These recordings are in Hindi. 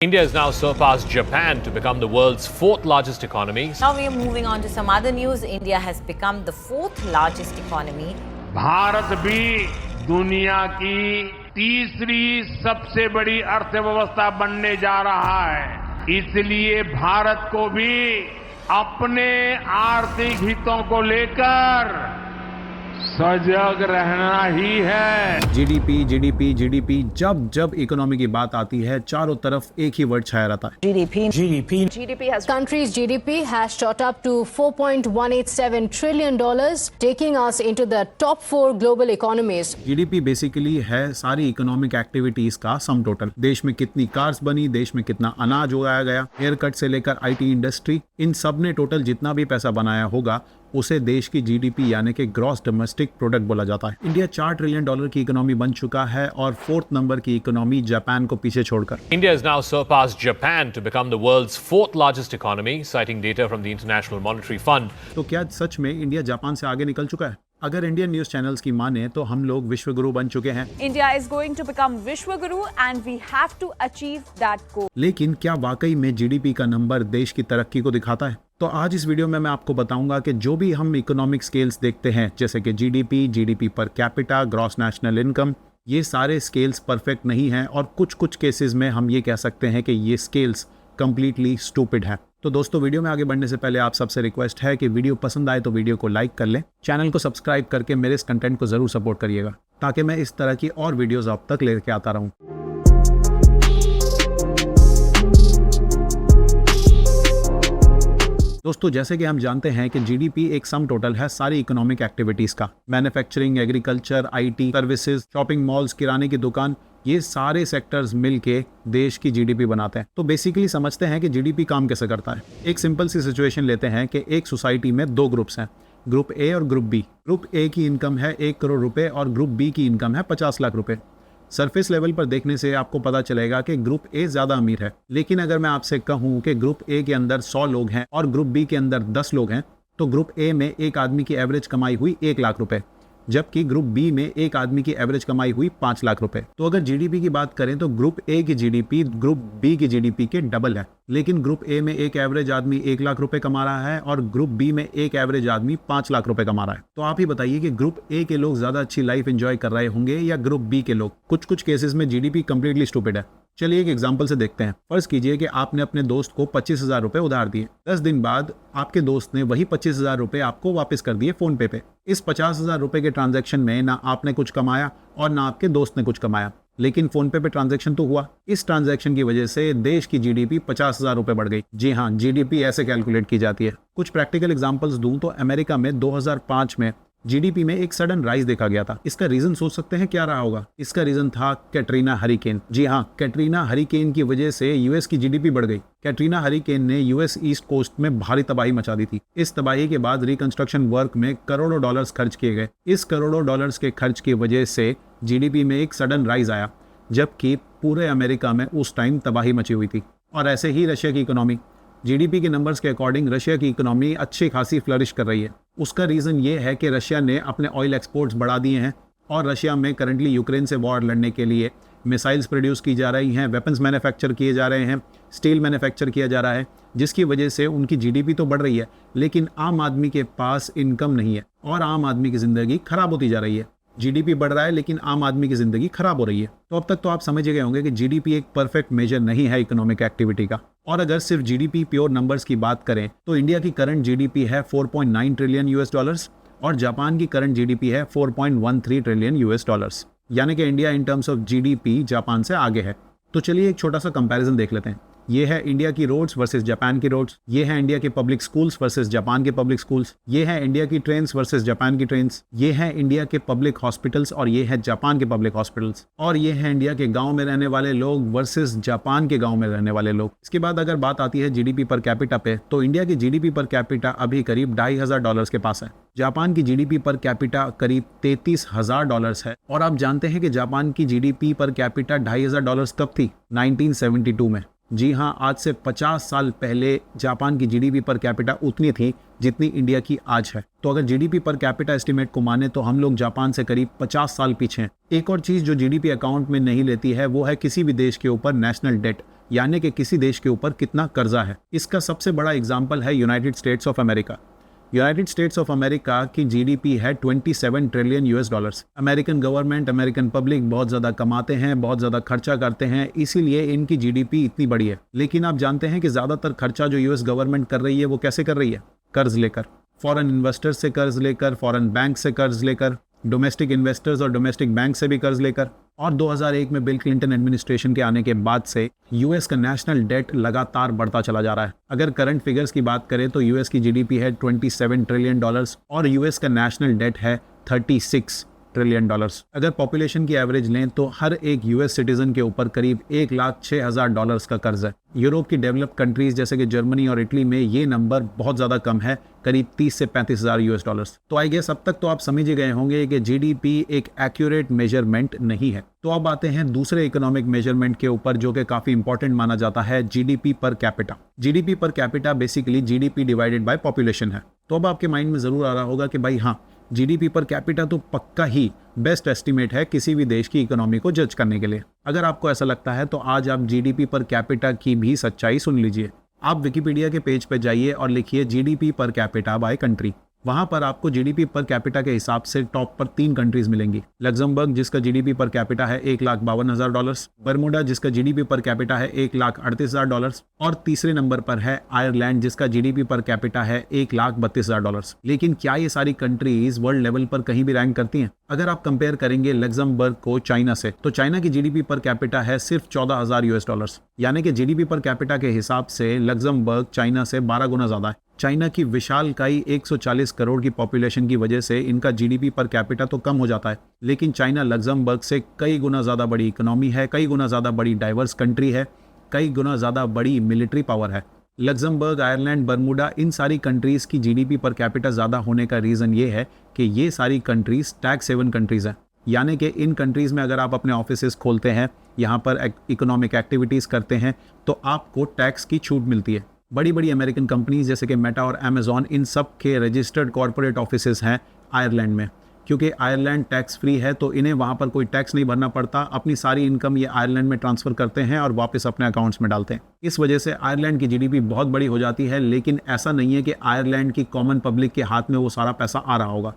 India has now surpassed Japan to become the world's fourth largest economy. Now we are moving on to some other news. India has become the fourth largest economy. Bharat भी दुनिया की तीसरी सबसे बड़ी अर्थव्यवस्था बनने जा रहा है। इसलिए भारत को भी अपने आर्थिक हितों को लेकर सजग रहना ही है। जीडीपी जीडीपी जीडीपी जब जब इकोनॉमी की बात आती है चारों तरफ एक ही वर्ड छाया रहता है, Country's GDP has shot up to $4.187 trillion, taking us into the top 4 global economies. GDP basically है सारी इकोनॉमिक एक्टिविटीज का सम टोटल। देश में कितनी कार्स बनी, देश में कितना अनाज उगाया गया, हेयर कट से लेकर आईटी इंडस्ट्री, इन सब ने टोटल जितना भी पैसा बनाया होगा उसे देश की जीडीपी यानी कि ग्रॉस डोमेस्टिक प्रोडक्ट बोला जाता है। इंडिया $4 ट्रिलियन की इकोनॉमी बन चुका है और 4th नंबर की इकोनॉमी जापान को पीछे छोड़कर। India has now surpassed Japan to become the world's fourth largest economy, citing data from the International Monetary Fund. तो क्या सच में इंडिया जापान से आगे निकल चुका है? अगर इंडियन न्यूज चैनल्स की माने तो हम लोग विश्व गुरु बन चुके हैं। India is going to become Vishwaguru and we have to achieve that goal. लेकिन क्या वाकई में जीडीपी का नंबर देश की तरक्की को दिखाता है? तो आज इस वीडियो में मैं आपको बताऊंगा कि जो भी हम इकोनॉमिक स्केल्स देखते हैं जैसे कि GDP, GDP per capita, gross national income, ये सारे स्केल्स परफेक्ट नहीं हैं और कुछ केसेस में हम ये कह सकते हैं कि ये स्केल्स कंप्लीटली स्टूपिड है। तो दोस्तों, वीडियो में आगे बढ़ने से पहले आप सबसे रिक्वेस्ट है कि वीडियो पसंद आए तो वीडियो को लाइक कर लें, चैनल को सब्सक्राइब करके मेरे इस कंटेंट को जरूर सपोर्ट करिएगा ताकि मैं इस तरह की और वीडियोस आप तक लेके आता रहूं। दोस्तों, जैसे कि हम जानते हैं कि जीडीपी एक सम टोटल है सारी इकोनॉमिक एक्टिविटीज का। Manufacturing, agriculture, IT, services, shopping malls, किराने की दुकान, ये सारे सेक्टर्स मिलके देश की जीडीपी बनाते हैं। तो बेसिकली समझते हैं कि जीडीपी काम कैसे करता है। एक सिंपल सी सिचुएशन लेते हैं कि एक सोसाइटी में 2 ग्रुप्स हैं, ग्रुप ए और ग्रुप बी। ग्रुप ए की इनकम है 1 करोड़ रुपए और ग्रुप बी की इनकम है 50 लाख रुपए। सरफेस लेवल पर देखने से आपको पता चलेगा कि ग्रुप ए ज्यादा अमीर है, लेकिन अगर मैं आपसे कहूं कि ग्रुप ए के अंदर 100 लोग हैं और ग्रुप बी के अंदर 10 लोग हैं तो ग्रुप ए में एक आदमी की एवरेज कमाई हुई 1 लाख रुपए, जबकि ग्रुप बी में एक आदमी की एवरेज कमाई हुई 5 लाख रुपए। तो अगर जीडीपी की बात करें तो ग्रुप ए की जीडीपी ग्रुप बी की जीडीपी के डबल है, लेकिन ग्रुप ए में एक एवरेज आदमी 1 लाख रुपए कमा रहा है और ग्रुप बी में एक एवरेज आदमी 5 लाख रुपए कमा रहा है। तो आप ही बताइए कि ग्रुप ए के लोग ज्यादा अच्छी लाइफ एंजॉय कर रहे होंगे या ग्रुप बी के लोग? कुछ केसेस में जीडीपी कंप्लीटली स्टूपिड है। चलिए एक एग्जांपल से देखते हैं। फर्ज कीजिए कि आपने अपने दोस्त को 25,000 रुपए उधार दिए। 10 दिन बाद आपके दोस्त ने वही 25,000 रुपए आपको वापस कर दिए फोन पे पे। इस 50,000 रुपए के ट्रांजैक्शन में ना आपने कुछ कमाया और ना आपके दोस्त ने कुछ कमाया, लेकिन फोन पे ट्रांजैक्शन तो हुआ। इस ट्रांजैक्शन की वजह से देश की जीडीपी 50,000 रुपए बढ़ गई। जी हाँ, जीडीपी ऐसे कैलकुलेट की जाती है। कुछ प्रैक्टिकल एग्जांपल्स दूं तो अमेरिका में 2005 में जीडीपी में एक सडन राइज देखा गया था। इसका रीजन सोच सकते हैं क्या रहा होगा? इसका रीजन था कैटरीना हरिकेन। जी हाँ, कैटरीना हरिकेन की वजह से यूएस की जीडीपी बढ़ गई। कैटरीना हरिकेन ने यूएस ईस्ट कोस्ट में भारी तबाही मचा दी थी। इस तबाही के बाद रिकंस्ट्रक्शन वर्क में करोड़ों डॉलर्स खर्च किए गए। इस करोड़ों डॉलर्स के खर्च की वजह से जीडीपी में एक सडन राइज आया, जबकि पूरे अमेरिका में उस टाइम तबाही मची हुई थी। और ऐसे ही रशिया की इकोनॉमी, जीडीपी के नंबर्स के अकॉर्डिंग रशिया की इकोनॉमी अच्छी खासी फ्लरिश कर रही है। उसका रीज़न ये है कि रशिया ने अपने ऑयल एक्सपोर्ट्स बढ़ा दिए हैं और रशिया में करंटली यूक्रेन से वॉर लड़ने के लिए मिसाइल्स प्रोड्यूस की जा रही हैं, वेपन्स मैन्युफैक्चर किए जा रहे हैं, स्टील मैन्युफैक्चर किया जा रहा है, जिसकी वजह से उनकी जीडीपी तो बढ़ रही है, लेकिन आम आदमी के पास इनकम नहीं है और आम आदमी की ज़िंदगी खराब होती जा रही है। जीडीपी बढ़ रहा है लेकिन आम आदमी की ज़िंदगी खराब हो रही है। तो अब तक तो आप समझ गए होंगे कि जीडीपी एक परफेक्ट मेजर नहीं है इकोनॉमिक एक्टिविटी का। और अगर सिर्फ जीडीपी प्योर नंबर्स की बात करें तो इंडिया की करंट जीडीपी है $4.9 ट्रिलियन और जापान की करंट जीडीपी है $4.13 ट्रिलियन, यानी कि India in terms of GDP Japan से आगे है। तो चलिए एक छोटा सा कंपैरिजन देख लेते हैं। ये है इंडिया की रोड्स वर्सेस जापान की रोड्स, ये है इंडिया के पब्लिक स्कूल्स वर्सेस जापान के पब्लिक स्कूल्स, ये है इंडिया की ट्रेन्स वर्सेस जापान की ट्रेन्स, ये है इंडिया के पब्लिक हॉस्पिटल्स और ये है जापान के पब्लिक हॉस्पिटल्स, और ये है इंडिया के गांव में रहने वाले लोग वर्सेस जापान के गांव में रहने वाले लोग। इसके बाद अगर बात आती है जीडीपी पर कैपिटा पे, तो इंडिया की जीडीपी पर कैपिटा अभी करीब $2,500 के पास है। जापान की जीडीपी पर कैपिटा करीब $33,000 है। और आप जानते हैं कि जापान की जीडीपी पर कैपिटा $2,500 कब थी? 1972 में। जी हाँ, आज से 50 साल पहले जापान की जीडीपी पर कैपिटा उतनी थी जितनी इंडिया की आज है। तो अगर जीडीपी पर कैपिटा एस्टिमेट को माने तो हम लोग जापान से करीब 50 साल पीछे हैं। एक और चीज जो जीडीपी अकाउंट में नहीं लेती है वो है किसी भी देश के ऊपर नेशनल डेट, यानी कि किसी देश के ऊपर कितना कर्जा है। इसका सबसे बड़ा एग्जाम्पल है United states of America. United states of America की जीडीपी है 27 trillion US dollars. American government, American public बहुत ज़्यादा कमाते हैं, बहुत ज़्यादा खर्चा करते हैं, इसीलिए इनकी जीडीपी इतनी बड़ी है। लेकिन आप जानते हैं कि ज़्यादातर खर्चा जो यूएस गवर्नमेंट कर रही है वो कैसे कर रही है? कर्ज लेकर, फॉरेन इन्वेस्टर्स से कर्ज लेकर, फॉरेन बैंक से कर्ज लेकर, डोमेस्टिक इन्वेस्टर्स और डोमेस्टिक बैंक से भी कर्ज लेकर। और 2001 में बिल क्लिंटन एडमिनिस्ट्रेशन के आने के बाद से यूएस का नेशनल डेट लगातार बढ़ता चला जा रहा है। अगर करंट फिगर्स की बात करें तो यूएस की जीडीपी है 27 ट्रिलियन डॉलर्स और यूएस का नेशनल डेट है 36 ट्रिलियन डॉलर्स। अगर पॉपुलेशन की एवरेज लें तो हर एक यूएस सिटीजन के ऊपर करीब 1,06,000 डॉलर्स का कर्ज है। यूरोप की डेवलप्ड कंट्रीज जैसे कि जर्मनी और इटली में ये नंबर बहुत ज़्यादा कम है, करीब 30 से 35,000 यूएस डॉलर्स। तो आई गेस अब तक तो आप समझ ही गए होंगे कि जीडीपी एक एक्यूरेट मेजरमेंट नहीं है। तो अब आते हैं दूसरे इकोनॉमिक मेजरमेंट के ऊपर जो कि काफ़ी इंपॉर्टेंट माना जाता है, GDP per capita. GDP per capita basically GDP divided by population है। तो अब आपके माइंड में ज़रूर आ रहा होगा कि भाई हाँ, जीडीपी पर कैपिटा तो पक्का ही बेस्ट एस्टीमेट है किसी भी देश की इकोनॉमी को जज करने के लिए। अगर आपको ऐसा लगता है तो आज आप जीडीपी पर कैपिटा की भी सच्चाई सुन लीजिए। आप विकिपीडिया के पेज पर जाइए और लिखिए GDP per capita by country. वहां पर आपको जीडीपी पर कैपिटा के हिसाब से टॉप पर 3 कंट्रीज मिलेंगी। लग्जमबर्ग जिसका जीडीपी पर कैपिटा है 1,52,000 डॉलर्स, बर्मुडा जिसका जीडीपी पर कैपिटा है 1,38,000 डॉलर्स और तीसरे नंबर पर है आयरलैंड जिसका जीडीपी पर कैपिटा है 1,32,000 डॉलर्स। लेकिन क्या ये सारी कंट्रीज वर्ल्ड लेवल पर कहीं भी रैंक करती हैं? अगर आप कंपेयर करेंगे लग्जमबर्ग को चाइना से, तो चाइना की जीडीपी पर कैपिटा है सिर्फ 14,000 यूएस डॉलर्स, यानी कि जीडीपी पर कैपिटा के हिसाब से लग्जमबर्ग चाइना से 12 गुना ज्यादा है। चाइना की विशालकाय 140 करोड़ की पॉपुलेशन की वजह से इनका जीडीपी पर कैपिटा तो कम हो जाता है, लेकिन चाइना लग्जमबर्ग से कई गुना ज़्यादा बड़ी इकोनॉमी है, कई गुना ज़्यादा बड़ी डाइवर्स कंट्री है, कई गुना ज़्यादा बड़ी मिलिट्री पावर है। लग्जमबर्ग, आयरलैंड, बर्मुडा, इन सारी कंट्रीज़ की जीडीपी पर कैपिटा ज़्यादा होने का रीज़न ये है कि ये सारी कंट्रीज़ टैक्स हेवन कंट्रीज़ हैं। यानी कि इन कंट्रीज़ में अगर आप अपने ऑफिसेज खोलते हैं, यहाँ पर इकोनॉमिक एक्टिविटीज़ करते हैं, तो आपको टैक्स की छूट मिलती है। बड़ी बड़ी अमेरिकन कंपनीज जैसे कि मेटा और अमेजॉन, इन सब के रजिस्टर्ड कॉर्पोरेट ऑफिसेज हैं आयरलैंड में। क्योंकि आयरलैंड टैक्स फ्री है तो इन्हें वहाँ पर कोई टैक्स नहीं भरना पड़ता। अपनी सारी इनकम ये आयरलैंड में ट्रांसफ़र करते हैं और वापस अपने अकाउंट्स में डालते हैं। इस वजह से आयरलैंड की जीडीपी बहुत बड़ी हो जाती है, लेकिन ऐसा नहीं है कि आयरलैंड की कॉमन पब्लिक के हाथ में वो सारा पैसा आ रहा होगा।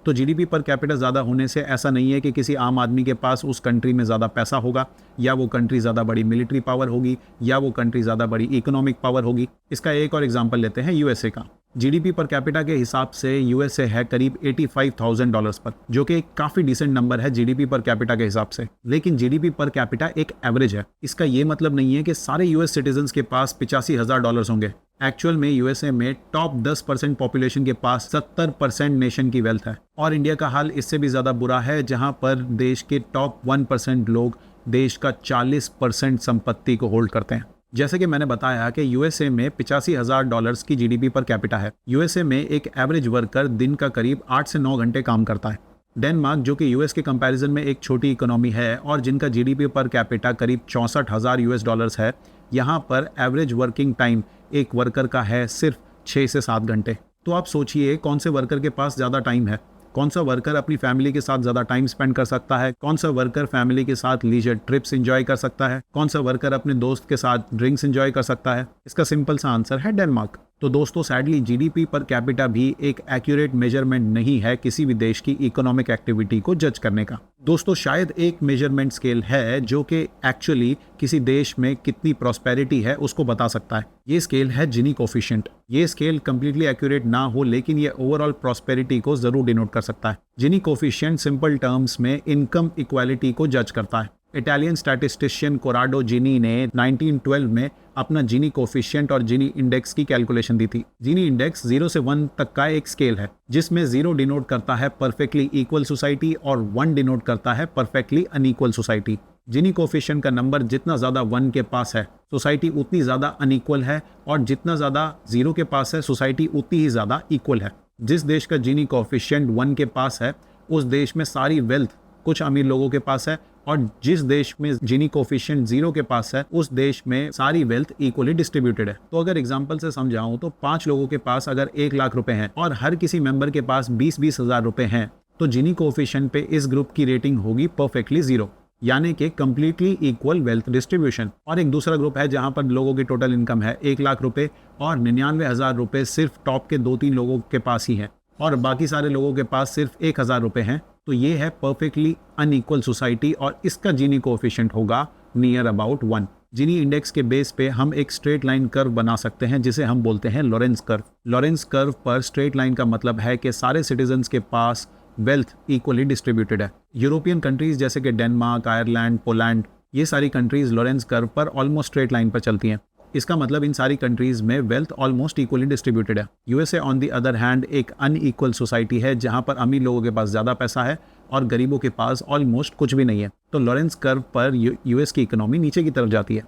तो जीडीपी पर कैपिटा ज़्यादा होने से ऐसा नहीं है कि किसी आम आदमी के पास उस कंट्री में ज़्यादा पैसा होगा, या वो कंट्री ज़्यादा बड़ी मिलिट्री पावर होगी, या वो कंट्री ज़्यादा बड़ी इकोनॉमिक पावर होगी। इसका एक और एग्जांपल लेते हैं यूएसए का। जीडीपी पर कैपिटा के हिसाब से यूएसए है करीब 85,000 डॉलर्स पर, जो कि काफ़ी डिसेंट नंबर है जीडीपी पर कैपिटा के हिसाब से। लेकिन जीडीपी पर कैपिटा एक एवरेज है। इसका ये मतलब नहीं है कि सारे यूएस सिटीजन्स के पास 85,000 डॉलर्स होंगे। एक्चुअल में यूएसए में टॉप 10% पॉपुलेशन के पास 70% नेशन की वेल्थ है। और इंडिया का हाल इससे भी ज़्यादा बुरा है, जहां पर देश के टॉप 1% लोग देश का 40% संपत्ति को होल्ड करते हैं। जैसे कि मैंने बताया कि यूएसए में 85,000 डॉलर्स की जीडीपी पर कैपिटा है। यूएसए में एक एवरेज वर्कर दिन का करीब 8 से 9 घंटे काम करता है। डेनमार्क, जो कि यूएस के कंपैरिजन में एक छोटी इकोनॉमी है और जिनका जीडीपी पर कैपिटा करीब 64,000 यूएस डॉलर्स है, यहाँ पर एवरेज वर्किंग टाइम एक वर्कर का है सिर्फ 6 से 7 घंटे। तो आप सोचिए कौन से वर्कर के पास ज़्यादा टाइम है, कौन सा वर्कर अपनी फैमिली के साथ ज़्यादा टाइम स्पेंड कर सकता है, कौन सा वर्कर फैमिली के साथ लीजर ट्रिप्स एंजॉय कर सकता है, कौन सा वर्कर अपने दोस्त के साथ ड्रिंक्स एंजॉय कर सकता है। इसका सिंपल सा आंसर है डेनमार्क। तो दोस्तों, सैडली जीडीपी पर कैपिटा भी एक एक्यूरेट मेजरमेंट नहीं है किसी भी देश की इकोनॉमिक एक्टिविटी को जज करने का। दोस्तों, शायद एक मेजरमेंट स्केल है जो कि एक्चुअली किसी देश में कितनी प्रॉस्पेरिटी है उसको बता सकता है। ये स्केल है जिनी कोफिशिएंट। ये स्केल कंप्लीटली एक्यूरेट ना हो, लेकिन ये ओवरऑल प्रॉस्पेरिटी को जरूर डिनोट कर सकता है। जिनी कोफिशिएंट सिंपल टर्म्स में इनकम इक्वालिटी को जज करता है। इटालियन स्टैटिस्टिशियन कोराडो जिनी ने 1912 में अपना जिनी कोफिशिएंट और जिनी इंडेक्स की कैलकुलेशन दी थी। जिनी इंडेक्स 0 से 1 तक का एक स्केल है, जिसमें 0 डिनोट करता है परफेक्टली इक्वल सोसाइटी और 1 डिनोट करता है परफेक्टली अनइक्वल सोसाइटी। जिनी कोफिशिएंट का नंबर जितना ज़्यादा 1 के पास है, सोसाइटी उतनी ज़्यादा अनइक्वल है, और जितना ज़्यादा 0 के पास है, सोसाइटी उतनी ही ज़्यादा इक्वल है। जिस देश का जिनी कोफिशिएंट 1 के पास है, उस देश में सारी वेल्थ कुछ अमीर लोगों के पास है, और जिस देश में जिनी कोफिशिएंट 0 के पास है, उस देश में सारी वेल्थ इक्वली डिस्ट्रीब्यूटेड है। तो अगर एग्जांपल से समझाऊं तो 5 लोगों के पास अगर 1 लाख रुपए हैं और हर किसी मेंबर के पास 20-20 हज़ार रुपए हैं, तो जिनी कोफिशिएंट पे इस ग्रुप की रेटिंग होगी परफेक्टली 0। यानी कि कंप्लीटली इक्वल वेल्थ डिस्ट्रीब्यूशन। और एक दूसरा ग्रुप है जहां पर लोगों की टोटल इनकम है 1 लाख रुपए और 99,000 रुपए सिर्फ टॉप के 2-3 लोगों के पास ही है और बाकी सारे लोगों के पास सिर्फ 1,000 रुपए हैं। तो ये है परफेक्टली अनइक्वल सोसाइटी और इसका जीनी कोएफिशिएंट होगा नियर अबाउट 1। जीनी इंडेक्स के बेस पे हम एक स्ट्रेट लाइन कर्व बना सकते हैं जिसे हम बोलते हैं लॉरेंस कर्व। लॉरेंस कर्व पर स्ट्रेट लाइन का मतलब है कि सारे सिटीजन्स के पास वेल्थ इक्वली डिस्ट्रीब्यूटेड है। यूरोपियन कंट्रीज जैसे कि डेनमार्क, आयरलैंड, पोलैंड, ये सारी कंट्रीज लॉरेंस कर्व पर ऑलमोस्ट स्ट्रेट लाइन पर चलती हैं। इसका मतलब इन सारी कंट्रीज में वेल्थ ऑलमोस्ट इक्वली डिस्ट्रीब्यूटेड है। USA on the other hand एक अनइक्वल सोसाइटी है जहां पर अमीर लोगों के पास ज़्यादा पैसा है और गरीबों के पास ऑलमोस्ट कुछ भी नहीं है। तो लॉरेंस कर्व पर यूएस की इकोनॉमी नीचे की तरफ जाती है।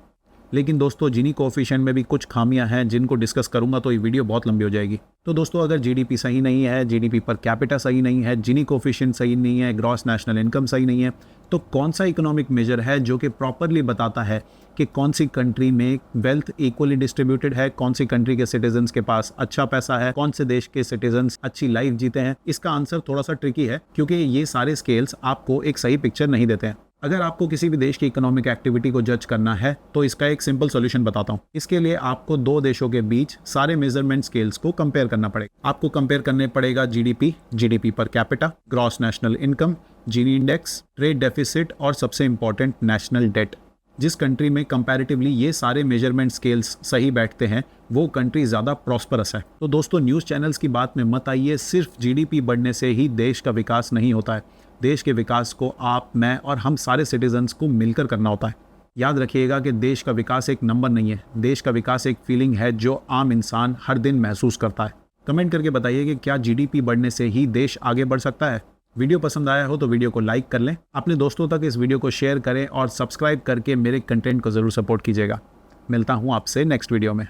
लेकिन दोस्तों जीनी कोएफिशिएंट में भी कुछ खामियां हैं जिनको डिस्कस करूंगा तो ये वीडियो बहुत लंबी हो जाएगी। तो दोस्तों अगर जीडीपी सही नहीं है, जीडीपी पर कैपिटा सही नहीं है, जीनी कोएफिशिएंट सही नहीं है, ग्रॉस नेशनल इनकम सही नहीं है, तो कौन सा इकोनॉमिक मेजर है जो कि प्रॉपरली बताता है कि कौन सी कंट्री में वेल्थ इक्वली डिस्ट्रीब्यूटेड है, कौन सी कंट्री के सिटीजन्स के पास अच्छा पैसा है, कौन से देश के सिटीजन्स अच्छी लाइफ जीते हैं? इसका आंसर थोड़ा सा ट्रिकी है क्योंकि ये सारे स्केल्स आपको एक सही पिक्चर नहीं देते हैं। अगर आपको किसी भी देश की इकोनॉमिक एक्टिविटी को जज करना है तो इसका एक सिंपल सॉल्यूशन बताता हूँ। इसके लिए आपको 2 देशों के बीच सारे मेजरमेंट स्केल्स को कंपेयर करना पड़ेगा। आपको कंपेयर करने पड़ेगा GDP, GDP per capita, gross national income, Gini index, trade deficit और सबसे इंपॉर्टेंट नेशनल डेट। जिस कंट्री में कंपैरेटिवली ये सारे मेजरमेंट स्केल्स सही बैठते हैं वो कंट्री ज़्यादा प्रॉस्परस है। तो दोस्तों न्यूज़ चैनल्स की बात में मत आइए, सिर्फ जीडीपी बढ़ने से ही देश का विकास नहीं होता है। देश के विकास को आप, मैं और हम सारे सिटीजन्स को मिलकर करना होता है। याद रखिएगा कि देश का विकास एक नंबर नहीं है, देश का विकास एक फीलिंग है जो आम इंसान हर दिन महसूस करता है। कमेंट करके बताइए कि क्या जीडीपी बढ़ने से ही देश आगे बढ़ सकता है। वीडियो पसंद आया हो तो वीडियो को लाइक कर लें, अपने दोस्तों तक इस वीडियो को शेयर करें और सब्सक्राइब करके मेरे कंटेंट को ज़रूर सपोर्ट कीजिएगा। मिलता हूँ आपसे नेक्स्ट वीडियो में।